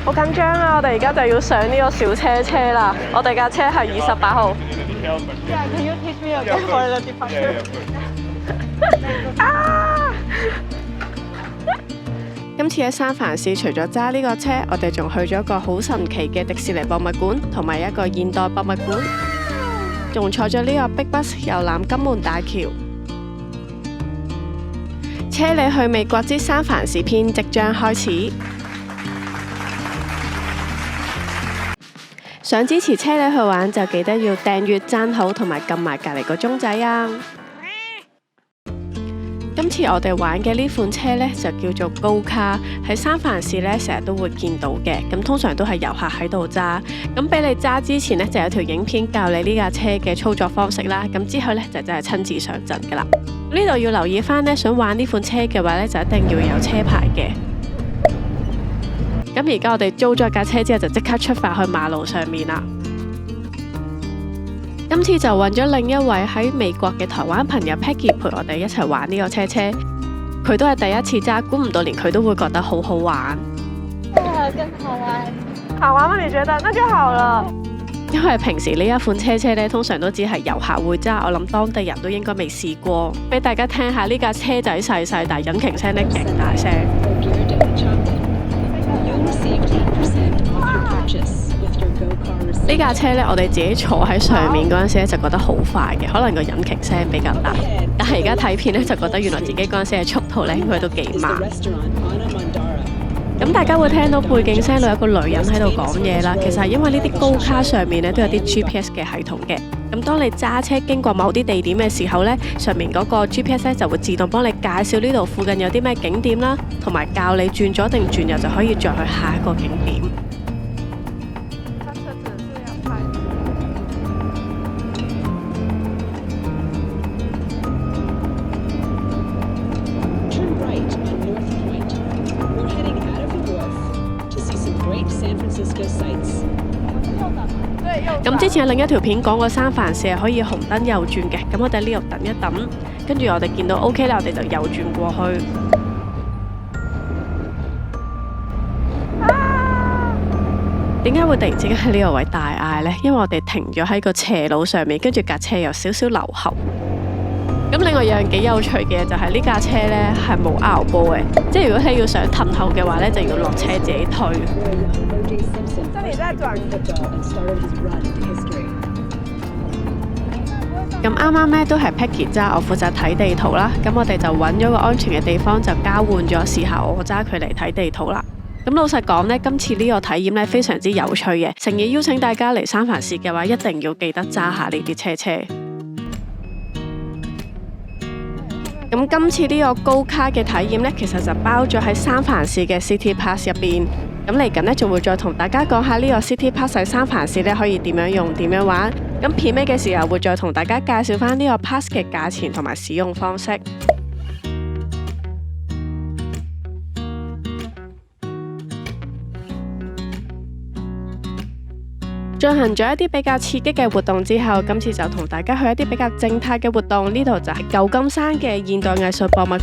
好緊張啊！我哋而家就要上呢個小車啦。我哋架車係28號。Yeah, can you teach me again for the departure? 今次喺三藩市，除咗揸呢個車，我哋仲去咗一個好神奇嘅迪士尼博物館，同埋一個現代博物館，仲坐咗呢個 Big Bus 遊覽金門大橋。車你去美國之三藩市篇即將開始。想支持車你去玩，就記得要訂閱、讚好同埋撳埋隔離個鐘仔啊！今次我哋玩嘅呢款車呢，就叫做高卡，喺三藩市呢成日都會見到嘅。咁通常都係遊客喺度揸。咁俾你揸之前呢，就有條影片教你呢架車嘅操作方式啦。咁之後呢，就真係親自上陣噶啦。呢度要留意翻呢，想玩呢款車嘅話呢，就一定要有車牌嘅。咁而家我哋租咗架車之後，就即刻出發去馬路上面啦。今次就揾咗另一位喺美國嘅台灣朋友 Peggy 陪我哋一齊玩呢個車車，佢都係第一次揸，估唔到連佢都會覺得好好玩。更好玩。好玩嗎？你覺得？那就好了。因為平時呢一款車車呢，通常都只係遊客會揸，我諗當地人都應該未試過。俾大家聽下呢架車仔細細，但係引擎聲呢勁大聲。呢架車呢，我哋自己坐喺上面嗰陣時咧，就覺得好快嘅，可能個引擎聲比較大。但係而家睇片呢，就覺得原來自己嗰陣時嘅速度呢，應該都幾慢。咁大家會聽到背景聲度有個女人喺度講嘢啦。其實係因為呢啲高卡上面呢，都有啲 GPS 嘅系統嘅。咁當你揸車經過某啲地點嘅時候呢，上面嗰個 GPS 呢就會自動幫你介紹呢度附近有啲咩景點啦，同埋教你轉左定轉右就可以再去下一個景點。咁之前有另一條片講過三藩市係可以紅燈右轉嘅，咁我哋呢度等一等，跟住我哋見到 OK 啦，我哋就右轉過去。點解會突然之間喺呢個位大嗌呢？因為我哋停咗喺個斜路上面，跟住架車有少少流後。咁另外有樣幾有趣嘅就係呢架車呢係冇拗波嘅，即係如果你要想褪後嘅話呢，就要落車自己推。咁啱啱呢都係 Peggy 揸，我負責睇地圖啦。咁我哋就揾咗個安全嘅地方，就交換咗，試下我揸佢嚟睇地圖啦。咁老實講呢，今次呢個體驗呢非常之有趣嘅，誠意邀請大家嚟三藩市嘅話，一定要記得揸下呢啲車車。咁今次呢個高卡嘅體驗呢，其實就包咗喺三藩市嘅 City Pass 入邊。咁嚟緊呢，仲會再同大家講下呢個 City Pass 喺三藩市呢可以點樣用、點樣玩。咁片尾嘅時候會再同大家介紹翻呢個 Pass 嘅價錢同埋使用方式。進行咗一啲比較刺激嘅活動之後，今次就同大家去一啲比較靜態嘅活動。呢度就係舊金山嘅現代藝術博物館。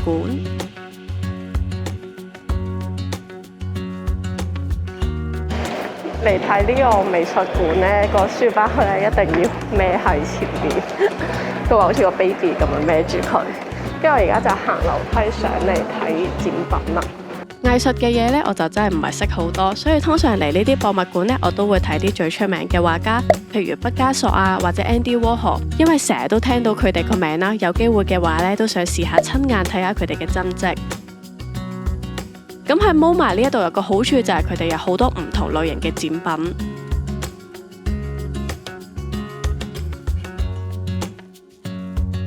嚟睇呢個美術館呢，個書包咧一定要孭喺前邊，佢話好似個 baby 咁樣孭住佢。跟住我而家就行樓梯上嚟睇展品啦。藝術嘅嘢呢，我就真係唔係識好多，所以通常嚟呢啲博物館呢，我都會睇啲最出名嘅畫家，譬如畢加索啊，或者 Andy Warhol，因為成日都聽到佢哋個名啦，有機會嘅話呢，都想試下親眼睇下佢哋嘅真跡。咁喺 MoMA 呢一度有個好處就係佢哋有好多唔同類型嘅展品，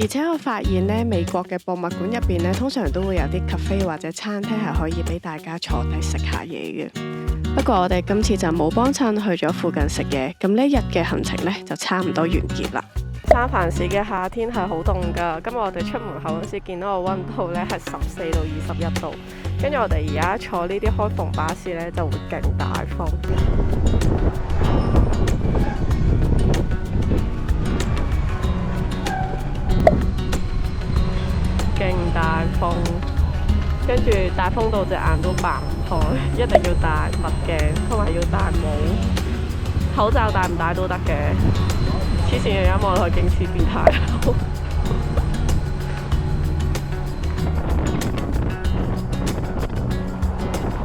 而且我發現呢，美國嘅博物館入邊呢，通常都會有啲 cafe 或者餐廳係可以俾大家坐低食下嘢嘅。不過我哋今次就冇幫襯去咗附近食嘢，咁呢一日嘅行程呢，就差唔多完結啦。三藩市嘅夏天係好凍㗎，今日我哋出門口嗰時見到個溫度呢係14到21度，跟住我哋而家坐呢啲開篷巴士呢就會勁大風，勁大風。跟住大風到隻眼都爆唔開，一定要戴墨鏡，同埋要戴帽，口罩戴唔戴都得嘅。黐線嘅，望落去勁似變態。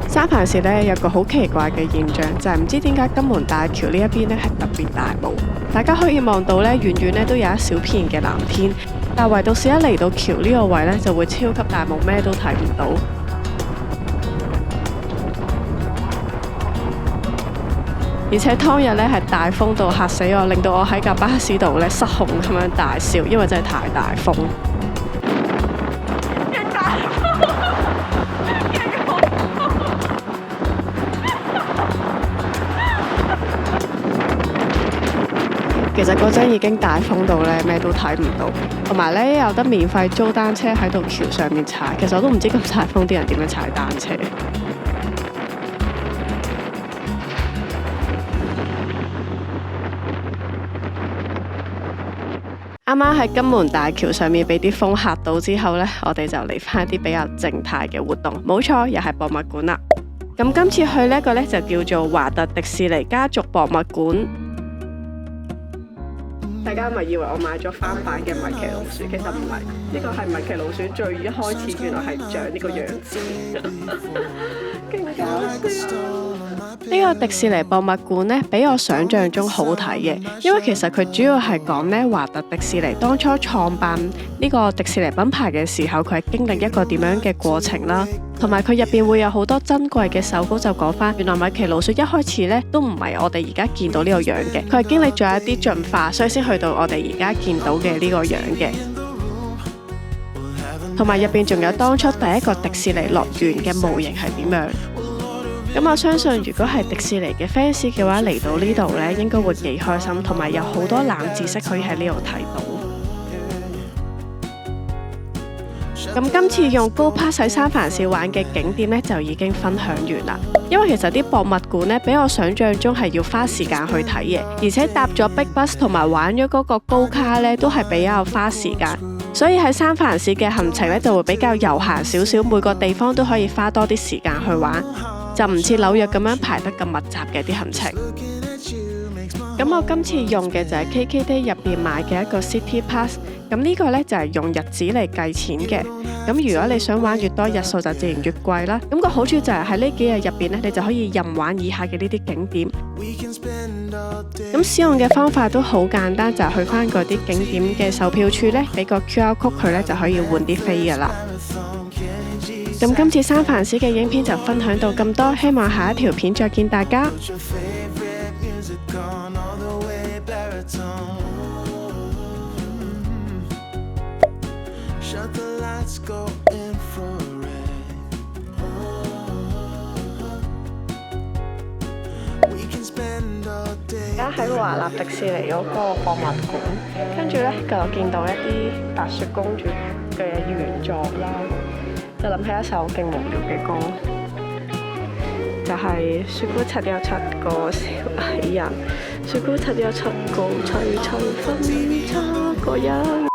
三藩市呢有個好奇怪嘅現象，就係唔知點解金門大橋呢一邊呢係特別大霧，大家可以望到呢遠遠呢都有一小片嘅藍天，但係唯獨是一嚟到橋呢個位呢，就會超級大霧，咩都睇唔到。而且當日呢係大風到嚇死我，令到我喺架巴士度呢失控咁樣大笑，因為真係太大風。其實嗰陣已經大風到呢，咩都睇唔到，同埋呢有得免費租單車喺度橋上面踩。其實我都唔知咁大風啲人點樣踩單車。啱啱喺金門大橋上面俾啲風嚇到之後呢，我哋就嚟返一啲比較靜態嘅活動。冇錯，又係博物館啦。咁今次去呢個呢，就叫做華特迪士尼家族博物館。大家咪以為我買咗翻版嘅米奇老鼠，其實唔係，呢個係米奇老鼠最一開始原來係長呢個樣子，勁搞笑。呢個迪士尼博物館呢，比我想象中好睇嘅，因為其實佢主要係講呢華特迪士尼當初創辦呢個迪士尼品牌嘅時候，佢係經歷一個點樣嘅過程啦，同埋佢入邊會有好多珍貴嘅手稿，就講翻原來米奇老鼠一開始呢都唔係我哋而家見到呢個樣嘅，佢係經歷咗一啲進化，所以先去到我哋而家見到嘅呢個樣嘅。同埋入邊仲有當初第一個迪士尼樂園嘅模型係點樣。咁我相信如果係迪士尼嘅 fans 嘅話，嚟到呢度呢應該會幾開心，同埋有好多冷知識可以喺呢度睇到。咁今次用高 pass 喺三藩市玩嘅景點呢，就已經分享完啦。因為其實啲博物館呢，比我想象中係要花時間去睇嘅，而且搭咗 Big Bus 同埋玩咗嗰個高卡呢，都係比較花時間。所以喺三藩市嘅行程呢，就會比較悠閒少少，每個地方都可以花多啲時間去玩。就唔似紐約咁樣排得咁密集嘅啲行程。咁我今次用嘅就係 KKday 入邊買嘅一個 City Pass。咁呢個呢，就係用日子嚟計錢嘅。咁如果你想玩越多日數，就自然越貴啦。咁個好處就係喺呢幾日入邊呢，你就可以任玩以下嘅呢啲景點。咁使用嘅方法都好簡單，就係去翻嗰啲景點嘅售票處呢，俾個 QR code 佢呢，就可以換啲飛噶啦。咁今次三藩市嘅影片就分享到咁多，希望下一條片再見大家。而家喺華納迪士尼嗰個博物館，跟住呢，就見到一啲白雪公主嘅原作啦。就諗起一首勁無聊嘅歌，就係雪姑七有七個小矮人，雪姑七有七個齊齊分七個人。